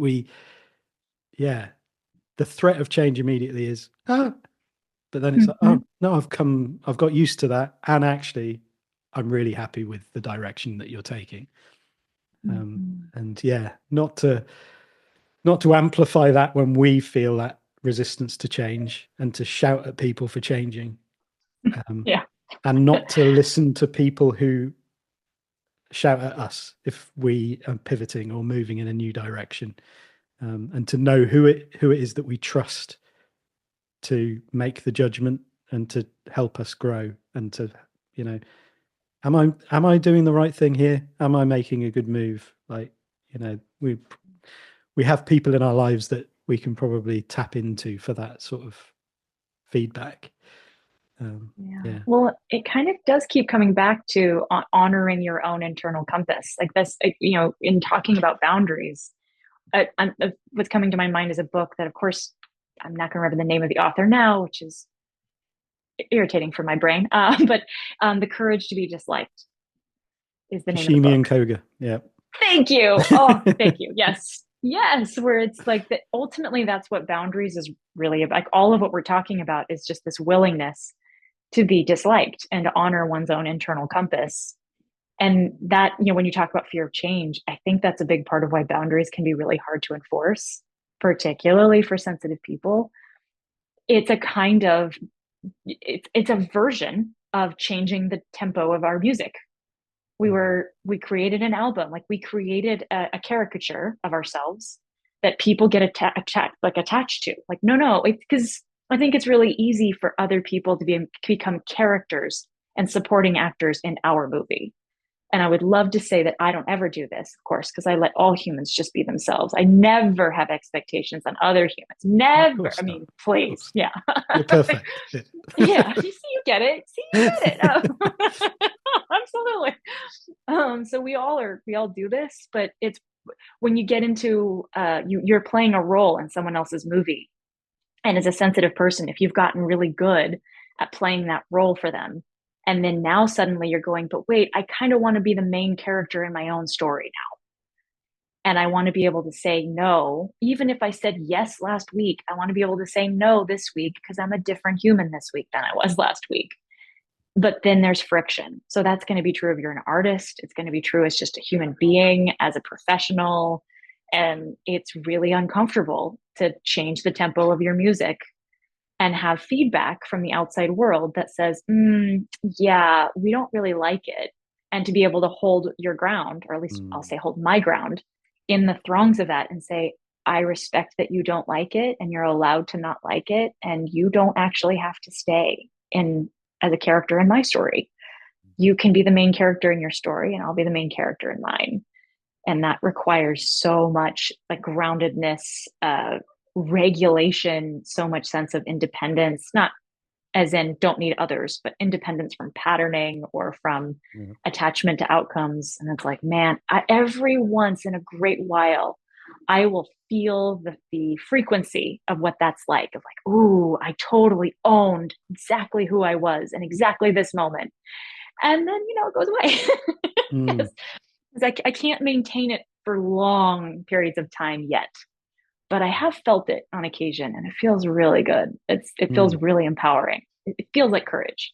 the threat of change immediately is but then it's like, oh no, I've got used to that, and actually I'm really happy with the direction that you're taking. And not to amplify that when we feel that resistance to change, and to shout at people for changing, and not to listen to people who shout at us if we are pivoting or moving in a new direction, and to know who it is that we trust to make the judgment and to help us grow, and to, am I doing the right thing here? Am I making a good move? Like, we have people in our lives that we can probably tap into for that sort of feedback. Well, it kind of does keep coming back to honoring your own internal compass. Like this, in talking about boundaries, what's coming to my mind is a book that, of course, I'm not going to remember the name of the author now, which is irritating for my brain. But The Courage to be Disliked is the name of the book. And Koga. Yeah. Thank you. Oh, thank you. Yes. Where it's like that. Ultimately, that's what boundaries is really about. Like all of what we're talking about is just this willingness to be disliked and to honor one's own internal compass. And that, when you talk about fear of change, I think that's a big part of why boundaries can be really hard to enforce, particularly for sensitive people. It's a kind of, it's a version of changing the tempo of our music. We created an album, like we created a caricature of ourselves that people get attached to. Like, no, it's because I think it's really easy for other people to become characters and supporting actors in our movie. And I would love to say that I don't ever do this, of course, because I let all humans just be themselves. I never have expectations on other humans. Never. I mean, please. Yeah. You're perfect. Yeah. You see, you get it. See, you get it. Absolutely. So we all do this, but it's when you get into, you're playing a role in someone else's movie. And as a sensitive person, if you've gotten really good at playing that role for them, and then now suddenly you're going, but wait, I kind of want to be the main character in my own story now. And I want to be able to say no. Even if I said yes last week, I want to be able to say no this week because I'm a different human this week than I was last week. But then there's friction. So that's going to be true if you're an artist. It's going to be true as just a human being, as a professional. And it's really uncomfortable to change the tempo of your music and have feedback from the outside world that says, yeah, we don't really like it. And to be able to hold your ground, or at least I'll say hold my ground in the throngs of that and say, I respect that you don't like it and you're allowed to not like it. And you don't actually have to stay in as a character in my story. You can be the main character in your story and I'll be the main character in mine. And that requires so much like groundedness, regulation, so much sense of independence, not as in don't need others, but independence from patterning or from attachment to outcomes. And it's like, man, every once in a great while, I will feel the frequency of what that's like, of like, ooh, I totally owned exactly who I was in exactly this moment. And then, it goes away. I can't maintain it for long periods of time yet. But I have felt it on occasion and it feels really good. It feels really empowering. It feels like courage.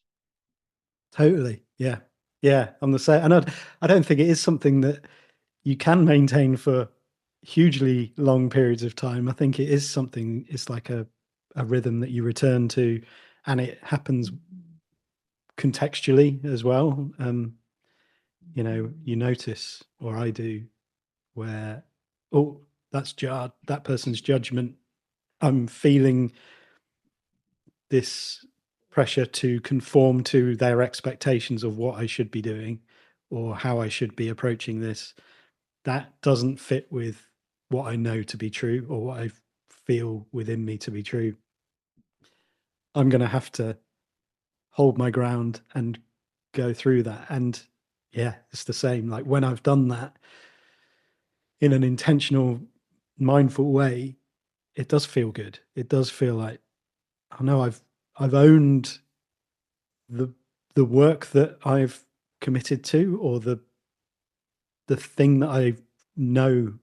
Totally. Yeah. Yeah. I'm the same. And I don't think it is something that you can maintain for hugely long periods of time. I think it is something, it's like a rhythm that you return to, and it happens contextually as well. You notice, or I do, where, oh, that's jarred, that person's judgment. I'm feeling this pressure to conform to their expectations of what I should be doing or how I should be approaching this. That doesn't fit with what I know to be true or what I feel within me to be true. I'm going to have to hold my ground and go through that. And yeah, it's the same. Like when I've done that in an intentional, mindful way, it does feel good. It does feel like, I know I've owned the work that I've committed to, or the thing that I know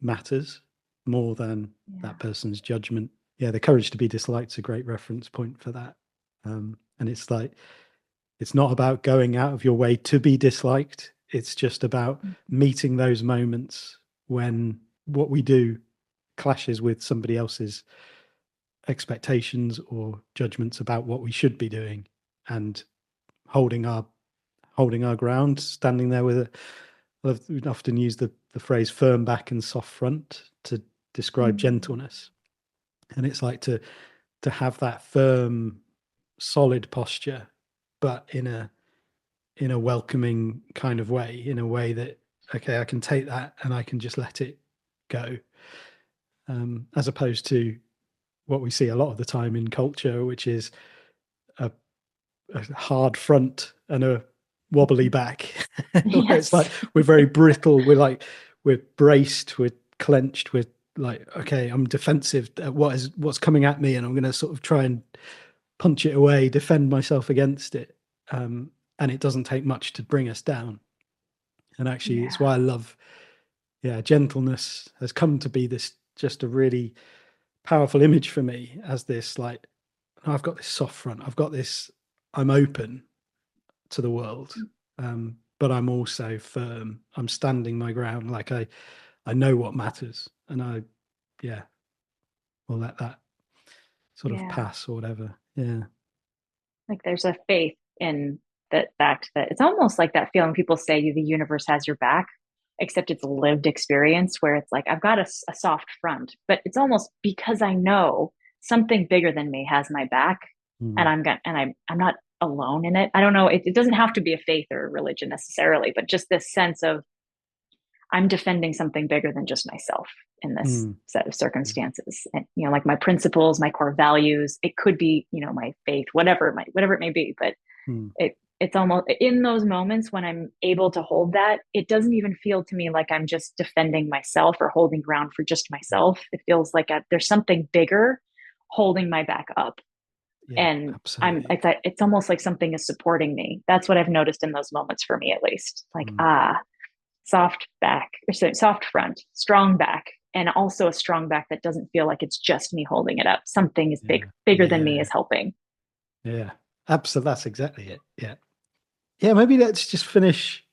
matters more than that person's judgment. Yeah, the courage to be disliked is a great reference point for that. And it's like, it's not about going out of your way to be disliked. It's just about meeting those moments when what we do clashes with somebody else's expectations or judgments about what we should be doing, and holding our ground, standing there with it. We often use the phrase firm back and soft front to describe gentleness. And it's like to have that firm, solid posture, but in a welcoming kind of way, in a way that, okay, I can take that and I can just let it go. As opposed to what we see a lot of the time in culture, which is a hard front and a wobbly back. It's like we're very brittle. We're braced, we're clenched, we're like, okay, I'm defensive at what's coming at me, and I'm going to sort of try and punch it away, defend myself against it. And it doesn't take much to bring us down. And actually, it's why I love, gentleness has come to be this just a really powerful image for me, as this like, I've got this soft front, I'm open to the world, but I'm also firm. I'm standing my ground. Like I know what matters, and I will let that sort of pass or whatever. Yeah. Like there's a faith in the fact that it's almost like that feeling people say the universe has your back, except it's a lived experience where it's like, I've got a soft front, but it's almost because I know something bigger than me has my back, and I'm not alone in it. I don't know. It doesn't have to be a faith or a religion necessarily, but just this sense of I'm defending something bigger than just myself in this set of circumstances. And, like my principles, my core values, it could be, my faith, whatever it may be, but it's almost in those moments when I'm able to hold that, it doesn't even feel to me like I'm just defending myself or holding ground for just myself. It feels like there's something bigger holding my back up. And absolutely. It's almost like something is supporting me. That's what I've noticed in those moments for me, at least. Like, soft back, or soft front, strong back, and also a strong back that doesn't feel like it's just me holding it up. Something is bigger than me is helping. Yeah, absolutely. That's exactly it. Yeah. Yeah. Maybe let's just finish.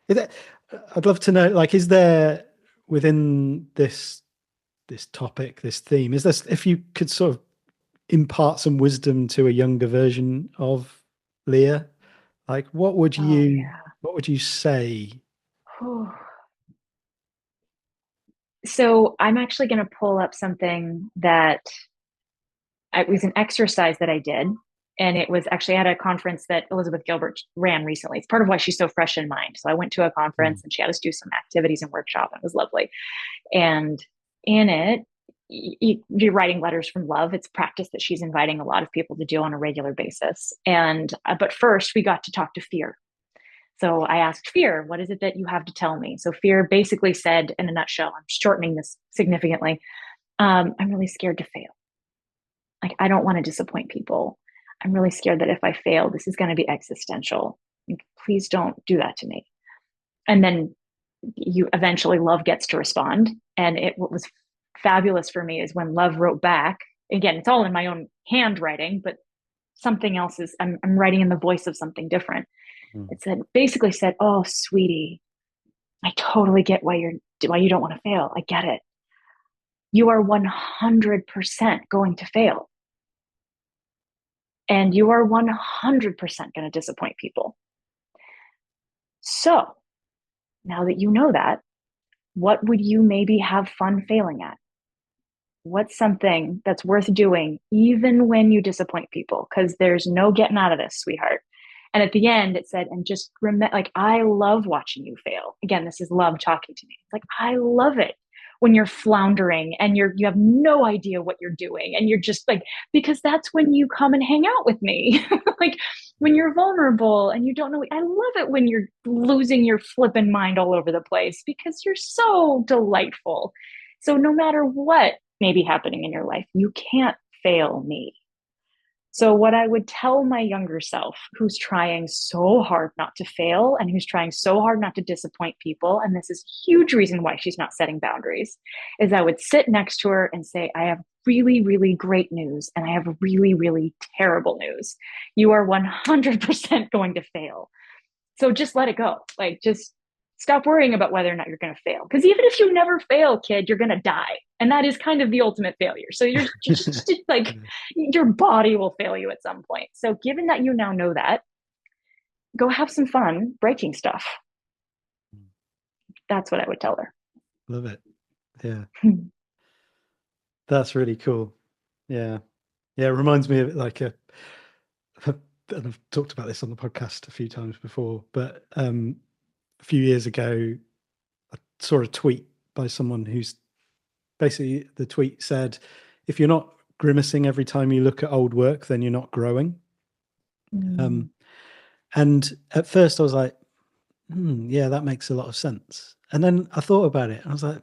I'd love to know, like, is there within this topic, this theme, is this, if you could sort of impart some wisdom to a younger version of Leah, like what would you say? So I'm actually going to pull up something that it was an exercise that I did, and it was actually at a conference that Elizabeth Gilbert ran recently. It's part of why she's so fresh in mind. So I went to a conference and she had us do some activities and workshop. It was lovely. And in it, you're writing letters from love. It's practice that she's inviting a lot of people to do on a regular basis. And but first we got to talk to fear. So I asked fear, what is it that you have to tell me? So fear basically said, in a nutshell, I'm shortening this significantly, I'm really scared to fail. Like, I don't want to disappoint people. I'm really scared that if I fail, this is going to be existential. Please don't do that to me. And then eventually love gets to respond. And what was fabulous for me is when love wrote back, again, it's all in my own handwriting, but something else is, I'm writing in the voice of something different. It basically said, oh, sweetie, I totally get why you don't want to fail. I get it. You are 100% going to fail. And you are 100% going to disappoint people. So now that you know that, what would you maybe have fun failing at? What's something that's worth doing even when you disappoint people? Because there's no getting out of this, sweetheart. And at the end, it said, and just remember, like, I love watching you fail. Again, this is love talking to me. It's like, I love it when you're floundering and you have no idea what you're doing. And you're just like, because that's when you come and hang out with me. Like, when you're vulnerable and you don't know. I love it when you're losing your flippin' mind all over the place because you're so delightful. So no matter what may be happening in your life, you can't fail me. So, what I would tell my younger self, who's trying so hard not to fail and who's trying so hard not to disappoint people, and this is a huge reason why she's not setting boundaries, is I would sit next to her and say, I have really, really great news and I have really, really terrible news. You are 100% going to fail. So just let it go. Like, just stop worrying about whether or not you're going to fail. Because even if you never fail, kid, you're going to die. And that is kind of the ultimate failure. So you're just like, your body will fail you at some point. So given that you now know that, go have some fun breaking stuff. That's what I would tell her. Love it. Yeah. That's really cool. Yeah. Yeah. It reminds me of like and I've talked about this on the podcast a few times before, but a few years ago, I saw a tweet by someone who's basically, the tweet said, if you're not grimacing every time you look at old work, then you're not growing. And at first I was like, yeah, that makes a lot of sense. And then I thought about it and I was like,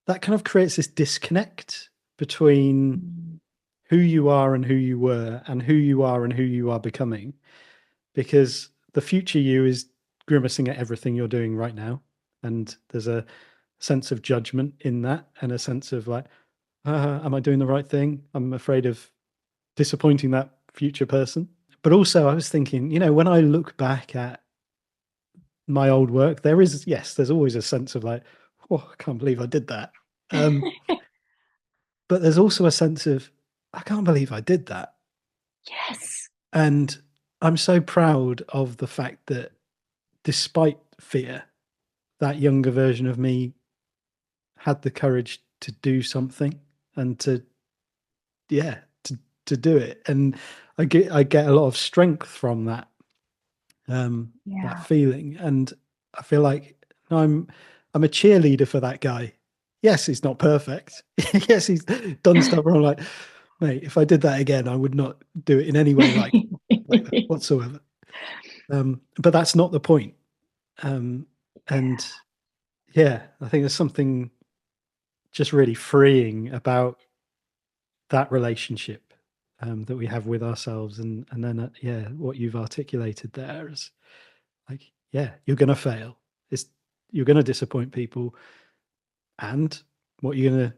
that kind of creates this disconnect between who you are and who you were and who you are and who you are becoming, because the future you is grimacing at everything you're doing right now. And there's a sense of judgment in that and a sense of like, am I doing the right thing? I'm afraid of disappointing that future person. But also I was thinking, when I look back at my old work, there's always a sense of like, oh, I can't believe I did that. But there's also a sense of, I can't believe I did that. Yes. And I'm so proud of the fact that despite fear, that younger version of me had the courage to do something and to do it. And I get a lot of strength from that, that feeling. And I feel like I'm a cheerleader for that guy. Yes, he's not perfect. Yes, he's done stuff wrong. Like, mate, if I did that again, I would not do it in any way like that whatsoever. But that's not the point. And yeah, I think there's something just really freeing about that relationship that we have with ourselves. And then, what you've articulated there is like, you're going to fail. You're going to disappoint people. And what you're going to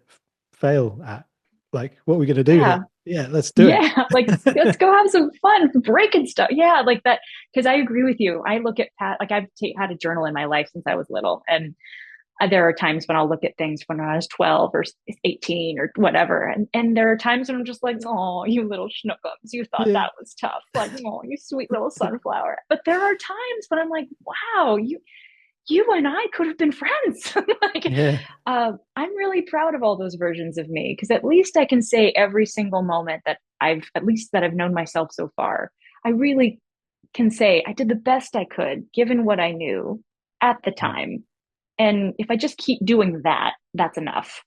fail at, like, what are we going to do here? Yeah, let's do it. Yeah, like, let's go have some fun breaking stuff. Yeah, like that, because I agree with you. I look at like I've had a journal in my life since I was little. And there are times when I'll look at things when I was 12 or 18 or whatever. And there are times when I'm just like, oh, you little schnookums, you thought that was tough. Like, oh, you sweet little sunflower. But there are times when I'm like, wow, you and I could have been friends. I'm really proud of all those versions of me, because at least I can say every single moment that I've known myself so far, I really can say I did the best I could given what I knew at the time. And if I just keep doing that, that's enough.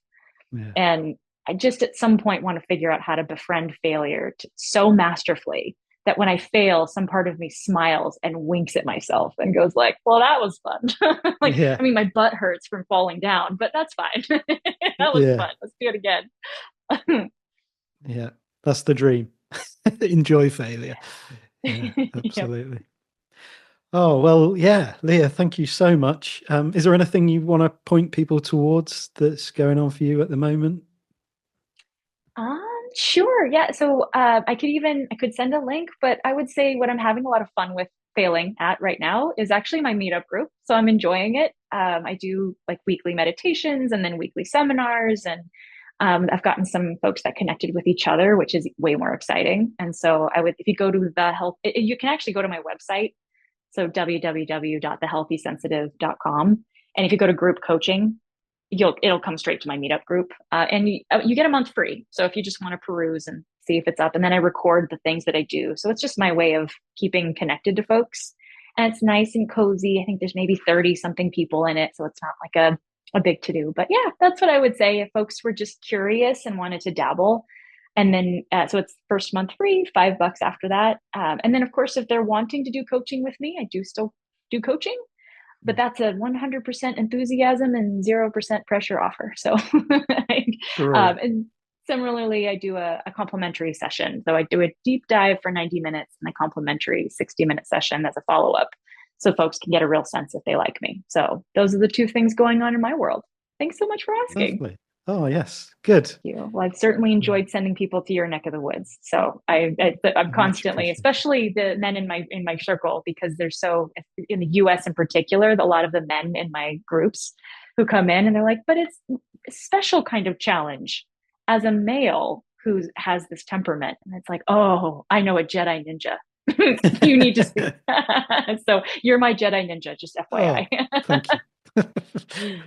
Yeah. And I just at some point want to figure out how to befriend failure so masterfully that when I fail, some part of me smiles and winks at myself and goes like, well, that was fun. I mean, my butt hurts from falling down, but that's fine. That was fun. Let's do it again. Yeah, that's the dream. Enjoy failure. Yeah, absolutely. Yep. Oh, well, yeah, Leah, thank you so much. Is there anything you want to point people towards that's going on for you at the moment? Sure. Yeah. So I could send a link, but I would say what I'm having a lot of fun with failing at right now is actually my meetup group. So I'm enjoying it. I do like weekly meditations and then weekly seminars, and I've gotten some folks that connected with each other, which is way more exciting. And so if you go to you can actually go to my website. So www.thehealthysensitive.com. And if you go to group coaching, it'll come straight to my meetup group. And you get a month free. So if you just want to peruse and see if it's up, and then I record the things that I do. So it's just my way of keeping connected to folks. And it's nice and cozy. I think there's maybe 30 something people in it. So it's not like a big to do, but yeah, that's what I would say. If folks were just curious and wanted to dabble, And then, so it's first month free, $5 after that. And then, of course, if they're wanting to do coaching with me, I do still do coaching, but that's a 100% enthusiasm and 0% pressure offer. So, and similarly, I do a complimentary session. So I do a deep dive for 90 minutes and a complimentary 60-minute session as a follow-up. So folks can get a real sense if they like me. So those are the two things going on in my world. Thanks so much for asking. Lovely. Oh, yes. Good. Thank you. Well, I've certainly enjoyed sending people to your neck of the woods. So I'm constantly, especially the men in my circle, because they're so, in the US in particular, a lot of the men in my groups who come in and they're like, but it's a special kind of challenge as a male who has this temperament. And it's like, oh, I know a Jedi ninja. You need to speak. So you're my Jedi ninja, just FYI. Oh, thank you.